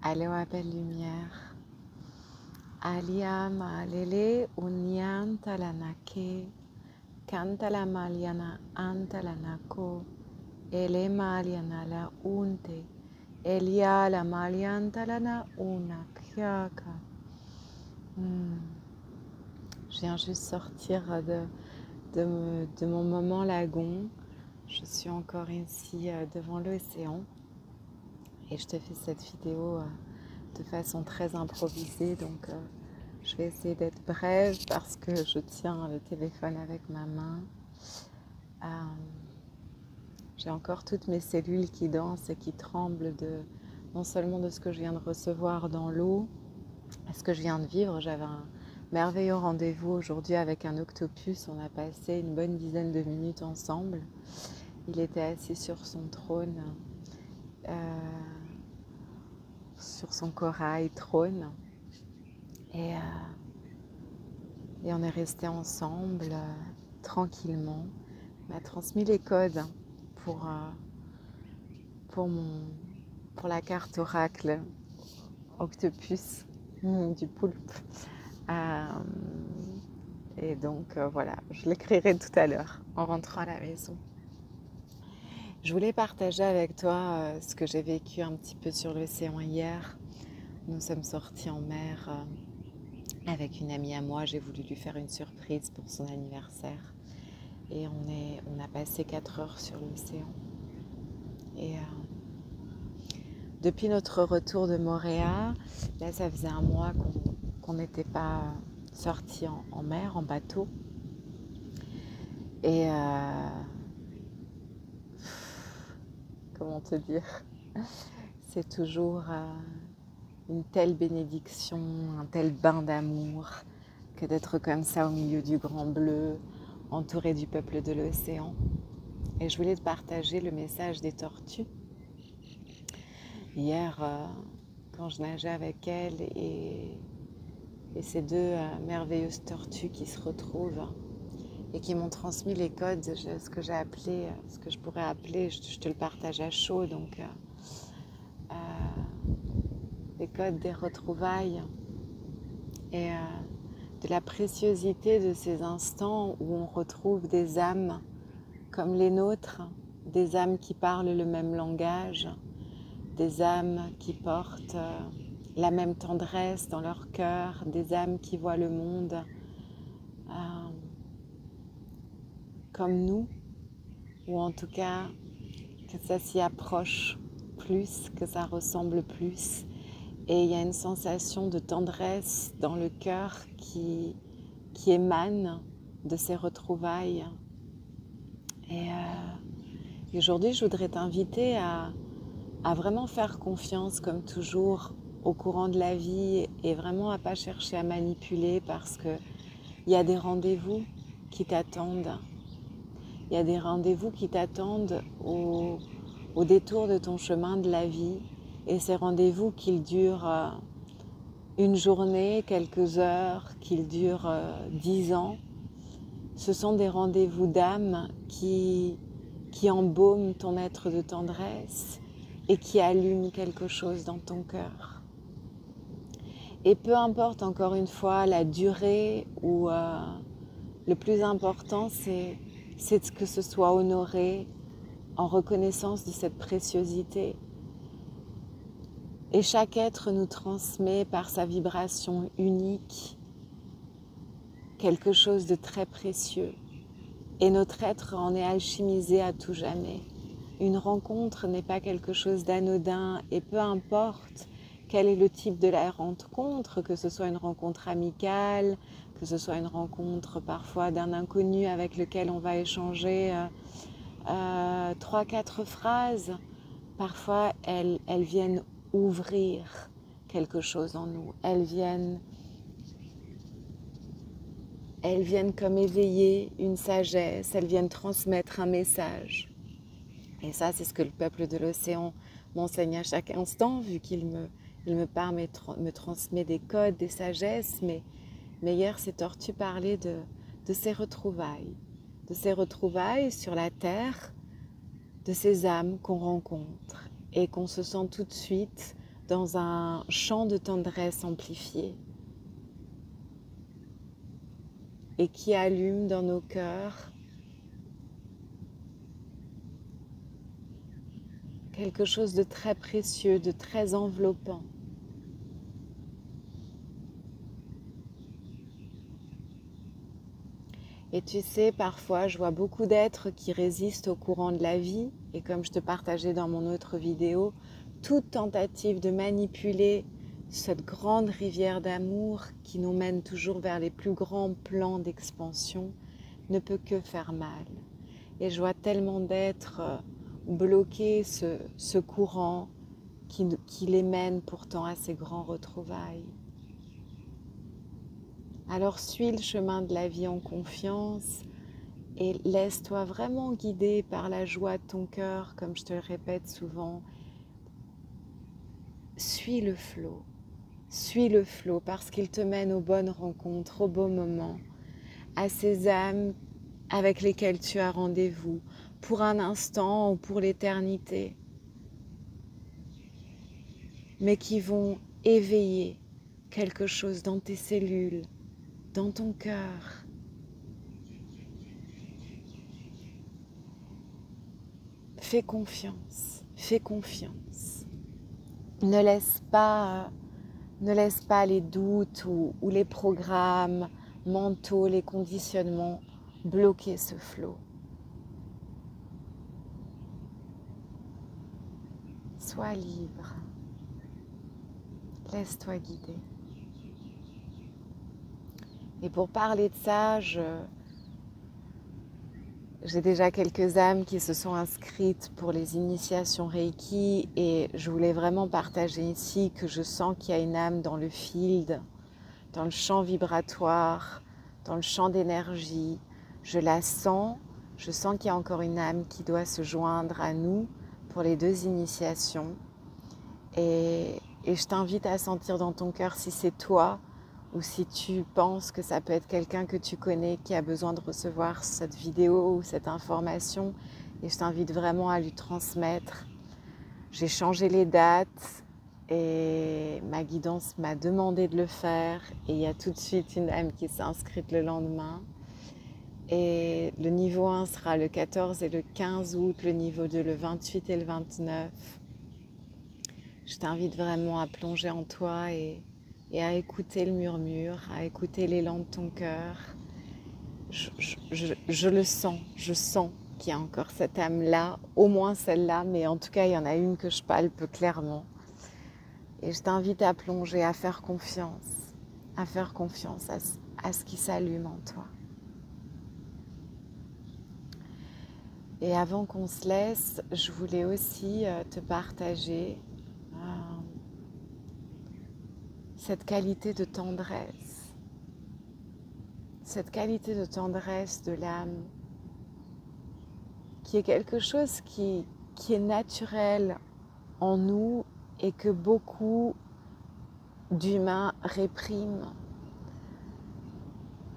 Aloha belle lumière. Alia malele unyan talanake. Kantala maliana antalanako. Ele maliana la unte. Elia la maliantalana una kyaka. Je viens juste sortir de mon moment lagon. Je suis encore ici devant l'océan et je te fais cette vidéo de façon très improvisée. Donc je vais essayer d'être brève parce que je tiens le téléphone avec ma main. J'ai encore toutes mes cellules qui dansent et qui tremblent non seulement de ce que je viens de recevoir dans l'eau, ce que je viens de vivre. J'avais un merveilleux rendez-vous aujourd'hui avec un octopus. On a passé une bonne dizaine de minutes ensemble. Il était assis sur son trône, sur son corail trône. Et on est resté ensemble tranquillement. Il m'a transmis les codes pour la carte oracle octopus du poulpe. Et donc voilà, je l'écrirai tout à l'heure en rentrant à la maison. Je voulais partager avec toi ce que j'ai vécu un petit peu sur l'océan hier. Nous sommes sortis en mer avec une amie à moi. J'ai voulu lui faire une surprise pour son anniversaire. Et on a passé 4 heures sur l'océan. Et depuis notre retour de Moorea, là ça faisait un mois qu'on n'était pas sortis en mer, en bateau. Et comment te dire, c'est toujours une telle bénédiction, un tel bain d'amour que d'être comme ça au milieu du grand bleu, entouré du peuple de l'océan. Et je voulais te partager le message des tortues. Hier, quand je nageais avec elle et ces deux merveilleuses tortues qui se retrouvent et qui m'ont transmis les codes, ce que j'ai appelé, ce que je pourrais appeler, je te le partage à chaud, donc les codes des retrouvailles et de la préciosité de ces instants où on retrouve des âmes comme les nôtres, des âmes qui parlent le même langage, des âmes qui portent la même tendresse dans leur cœur, des âmes qui voient le monde comme nous, ou en tout cas que ça s'y approche plus, que ça ressemble plus. Et il y a une sensation de tendresse dans le cœur qui émane de ces retrouvailles. Et aujourd'hui, je voudrais t'inviter à vraiment faire confiance, comme toujours, au courant de la vie et vraiment à ne pas chercher à manipuler parce qu'il y a des rendez-vous qui t'attendent. Il y a des rendez-vous qui t'attendent au détour de ton chemin de la vie. Et ces rendez-vous, qu'ils durent une journée, quelques heures, qu'ils durent 10 ans, ce sont des rendez-vous d'âme qui embaument ton être de tendresse et qui allument quelque chose dans ton cœur. Et peu importe encore une fois la durée ou le plus important, c'est que ce soit honoré en reconnaissance de cette préciosité. Et chaque être nous transmet par sa vibration unique quelque chose de très précieux. Et notre être en est alchimisé à tout jamais. Une rencontre n'est pas quelque chose d'anodin et peu importe quel est le type de la rencontre, que ce soit une rencontre amicale, que ce soit une rencontre parfois d'un inconnu avec lequel on va échanger 3-4 phrases, parfois elles viennent ouvrir quelque chose en nous. Elles viennent comme éveiller une sagesse, elles viennent transmettre un message. Et ça, c'est ce que le peuple de l'océan m'enseigne à chaque instant, vu qu'il me parle, me transmet des codes, des sagesses. Mais hier, ces tortues parlaient de ces retrouvailles sur la terre, de ces âmes qu'on rencontre. et qu'on se sent tout de suite dans un champ de tendresse amplifié et qui allume dans nos cœurs quelque chose de très précieux, de très enveloppant. Et tu sais, parfois, je vois beaucoup d'êtres qui résistent au courant de la vie. Et comme je te partageais dans mon autre vidéo, toute tentative de manipuler cette grande rivière d'amour qui nous mène toujours vers les plus grands plans d'expansion ne peut que faire mal. Et je vois tellement d'êtres bloquer ce courant qui les mène pourtant à ces grands retrouvailles. Alors suis le chemin de la vie en confiance et laisse-toi vraiment guider par la joie de ton cœur, comme je te le répète souvent. Suis le flot parce qu'il te mène aux bonnes rencontres, aux beaux moments, à ces âmes avec lesquelles tu as rendez-vous, pour un instant ou pour l'éternité, mais qui vont éveiller quelque chose dans tes cellules, dans ton cœur. Fais confiance, fais confiance. Ne laisse pas les doutes ou les programmes mentaux, les conditionnements bloquer ce flot. Sois libre. Laisse-toi guider. Et pour parler de ça, j'ai déjà quelques âmes qui se sont inscrites pour les initiations Reiki et je voulais vraiment partager ici que je sens qu'il y a une âme dans le field, dans le champ vibratoire, dans le champ d'énergie. Je la sens, je sens qu'il y a encore une âme qui doit se joindre à nous pour les 2 initiations. Et je t'invite à sentir dans ton cœur si c'est toi ou si tu penses que ça peut être quelqu'un que tu connais qui a besoin de recevoir cette vidéo ou cette information. Et je t'invite vraiment à lui transmettre. J'ai changé les dates et ma guidance m'a demandé de le faire. Et il y a tout de suite une âme qui s'est inscrite le lendemain. Et le niveau 1 sera le 14 et le 15 août, le niveau 2 le 28 et le 29. Je t'invite vraiment à plonger en toi et à écouter le murmure, à écouter l'élan de ton cœur. Je le sens, je sens qu'il y a encore cette âme-là, au moins celle-là, mais en tout cas, il y en a une que je palpe clairement. Et je t'invite à plonger, à faire confiance à ce qui s'allume en toi. Et avant qu'on se laisse, je voulais aussi te partager cette qualité de tendresse de l'âme, qui est quelque chose qui est naturel en nous et que beaucoup d'humains répriment.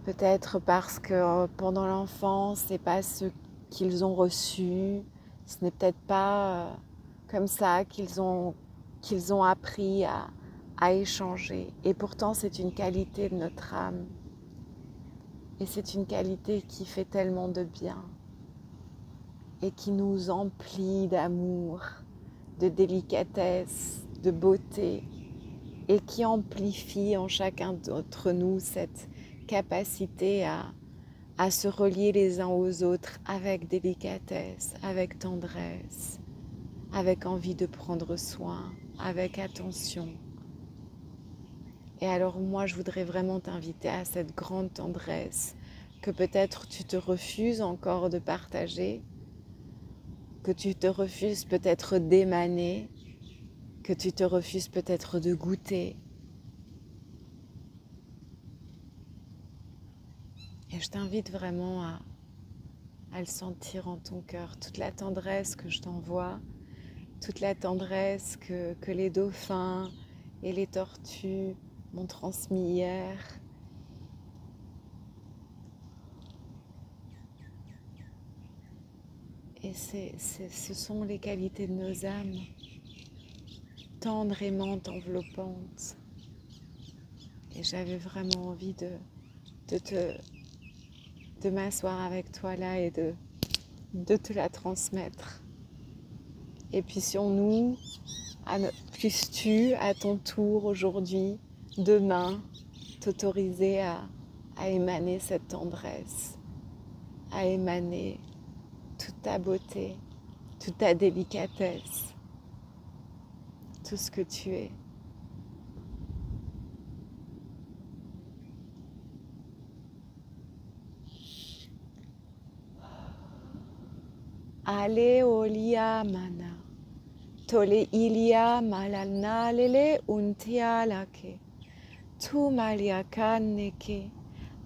Peut-être parce que pendant l'enfance, ce n'est pas ce qu'ils ont reçu, ce n'est peut-être pas comme ça qu'ils ont appris à échanger. Et pourtant, c'est une qualité de notre âme. Et c'est une qualité qui fait tellement de bien et qui nous emplit d'amour, de délicatesse, de beauté et qui amplifie en chacun d'entre nous cette capacité à se relier les uns aux autres avec délicatesse, avec tendresse, avec envie de prendre soin, avec attention. Et alors moi, je voudrais vraiment t'inviter à cette grande tendresse que peut-être tu te refuses encore de partager, que tu te refuses peut-être d'émaner, que tu te refuses peut-être de goûter. Et je t'invite vraiment à le sentir en ton cœur, toute la tendresse que je t'envoie, toute la tendresse que les dauphins et les tortues m'ont transmis hier. Et ce sont les qualités de nos âmes. tendre aimante, enveloppante. Et j'avais vraiment envie de m'asseoir avec toi là et de te la transmettre. Et puis sur nous, puisses-tu à ton tour aujourd'hui, demain, t'autoriser à émaner cette tendresse, à émaner toute ta beauté, toute ta délicatesse, tout ce que tu es. Ale olia mana, tole ilia malana lele untia lake, tu malia kaneke,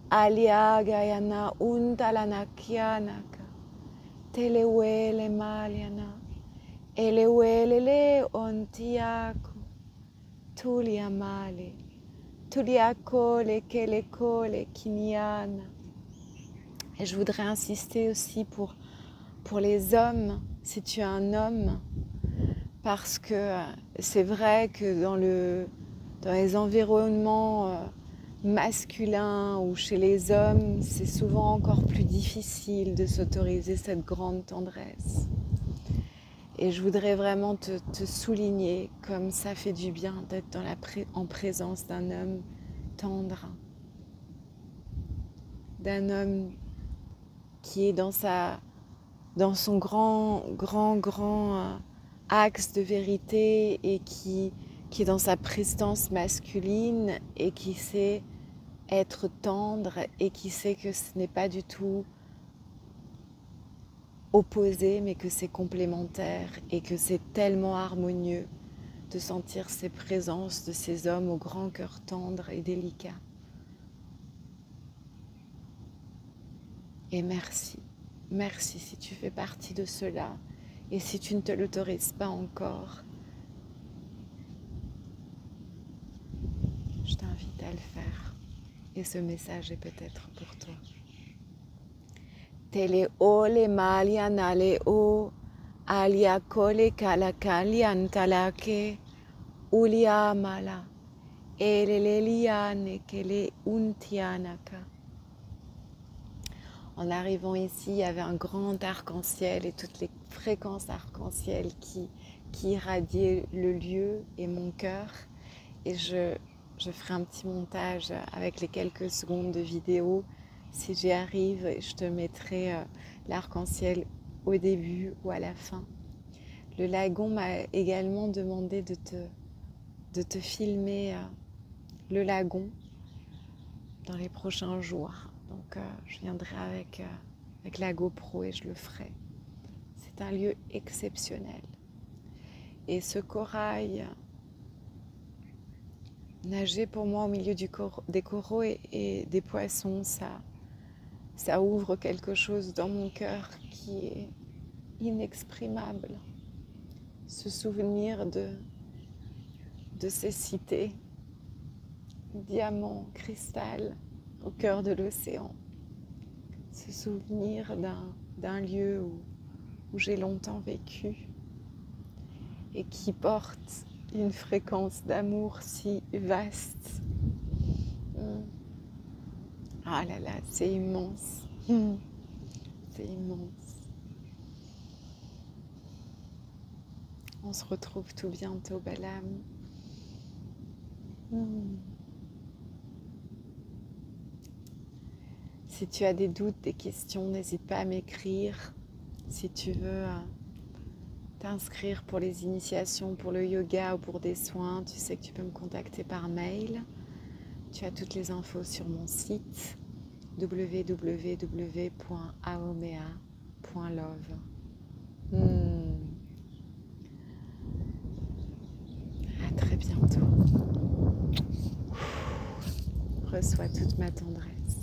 alia gayana untalanakianaka, telewele maliana, elewelele ontiaku, tulia male, tuliako leke le kiniana. Et je voudrais insister aussi pour les hommes, si tu es un homme, parce que c'est vrai que dans les environnements masculins ou chez les hommes, c'est souvent encore plus difficile de s'autoriser cette grande tendresse. Et je voudrais vraiment te souligner comme ça fait du bien d'être en présence d'un homme tendre, d'un homme qui est dans son grand axe de vérité et qui est dans sa prestance masculine et qui sait être tendre et qui sait que ce n'est pas du tout opposé mais que c'est complémentaire et que c'est tellement harmonieux de sentir ces présences de ces hommes au grand cœur tendre et délicat. Et merci. Merci si tu fais partie de cela et si tu ne te l'autorises pas encore, je t'invite à le faire et ce message est peut-être pour toi. Tele ole malian ale o alia kole kalakalian talake ulia mala eleleliane kele untianaka. En arrivant ici, il y avait un grand arc-en-ciel et toutes les fréquences arc-en-ciel qui irradiaient le lieu et mon cœur. Et je ferai un petit montage avec les quelques secondes de vidéo. Si j'y arrive, je te mettrai l'arc-en-ciel au début ou à la fin. Le lagon m'a également demandé de te filmer le lagon dans les prochains jours. Donc je viendrai avec la GoPro et je le ferai. C'est un lieu exceptionnel. Et ce corail, nager pour moi au milieu des coraux et des poissons, ça ouvre quelque chose dans mon cœur qui est inexprimable. Ce souvenir de ces cités, diamants, cristal, au cœur de l'océan. Ce souvenir d'un lieu où j'ai longtemps vécu et qui porte une fréquence d'amour si vaste. Ah là là, c'est immense. C'est immense. On se retrouve tout bientôt, belle âme. Si tu as des doutes, des questions, n'hésite pas à m'écrire. Si tu veux t'inscrire pour les initiations, pour le yoga ou pour des soins, tu sais que tu peux me contacter par mail. Tu as toutes les infos sur mon site www.aomea.love. À très bientôt. Reçois toute ma tendresse.